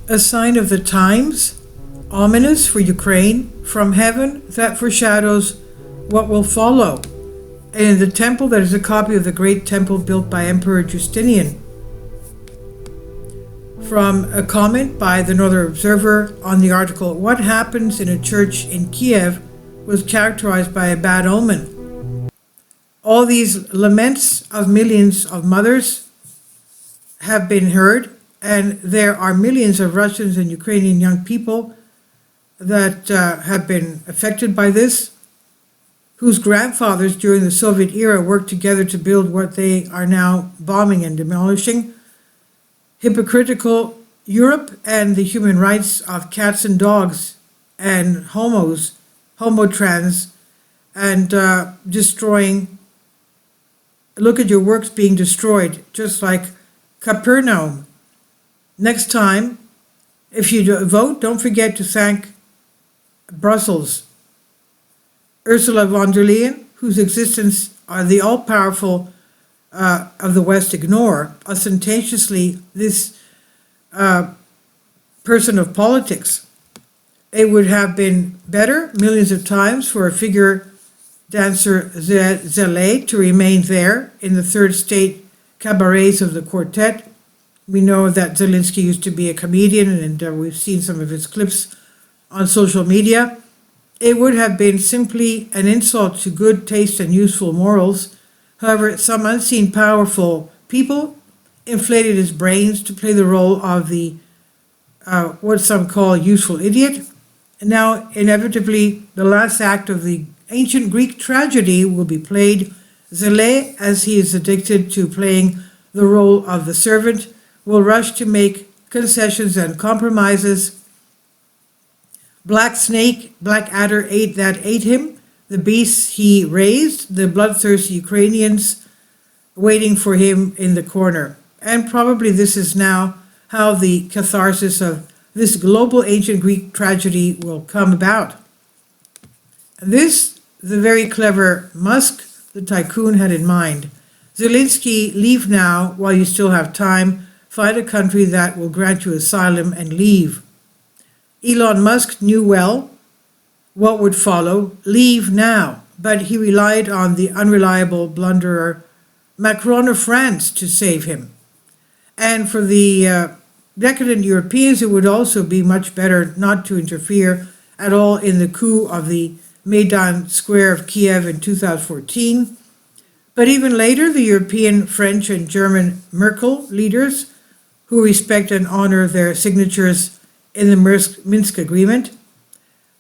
A sign of the times, ominous for Ukraine, from heaven that foreshadows what will follow. And in the temple, there is a copy of the great temple built by Emperor Justinian. From a comment by the Northern Observer on the article, "What happens in a church in Kiev was characterized by a bad omen." All these laments of millions of mothers have been heard, and there are millions of Russians and Ukrainian young people that have been affected by this, whose grandfathers during the Soviet era worked together to build what they are now bombing and demolishing. Hypocritical Europe and the human rights of cats and dogs and homotrans, and destroying. Look at your works being destroyed, just like Capernaum. Next time, if you vote, don't forget to thank Brussels. Ursula von der Leyen, whose existence the all-powerful of the West ignore, ostentatiously this person of politics. It would have been better millions of times for a figure dancer Zele to remain there in the third state cabarets of the quartet. We know that Zelensky used to be a comedian, and we've seen some of his clips on social media. It would have been simply an insult to good taste and useful morals. However, some unseen powerful people inflated his brains to play the role of the what some call useful idiot. And now, inevitably, the last act of the ancient Greek tragedy will be played. Zele, as he is addicted to playing the role of the servant, will rush to make concessions and compromises. Black snake, black adder ate him, the beasts he raised, the bloodthirsty Ukrainians waiting for him in the corner. And probably this is now how the catharsis of this global ancient Greek tragedy will come about. This, the very clever Musk, the tycoon, had in mind. Zelensky, leave now while you still have time. Find a country that will grant you asylum and leave. Elon Musk knew well what would follow. Leave now. But he relied on the unreliable blunderer Macron of France to save him. And for the decadent Europeans, it would also be much better not to interfere at all in the coup of the Maidan Square of Kiev in 2014. But even later, the European, French, and German Merkel leaders, who respect and honor their signatures in the Minsk agreement,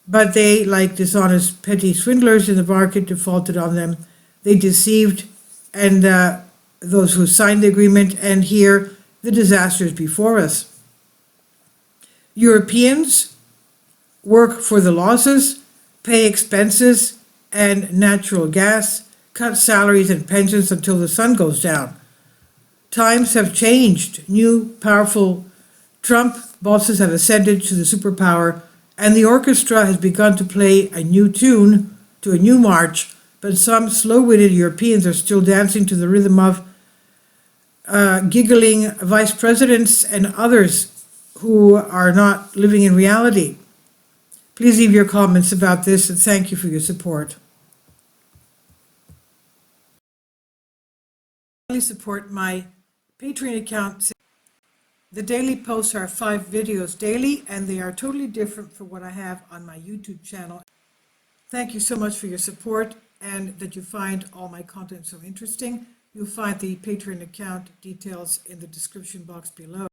but they, like dishonest petty swindlers in the market, defaulted on them. They deceived and those who signed the agreement, and here the disasters before us. Europeans work for the losses, pay expenses and natural gas, cut salaries and pensions until the sun goes down. Times have changed. New, powerful Trump bosses have ascended to the superpower, and the orchestra has begun to play a new tune to a new march, but some slow-witted Europeans are still dancing to the rhythm of giggling vice presidents and others who are not living in reality. Please leave your comments about this, and thank you for your support. Support my Patreon account. The daily posts are 5 videos daily, and they are totally different from what I have on my YouTube channel. Thank you so much for your support, and that you find all my content so interesting. You'll find the Patreon account details in the description box below.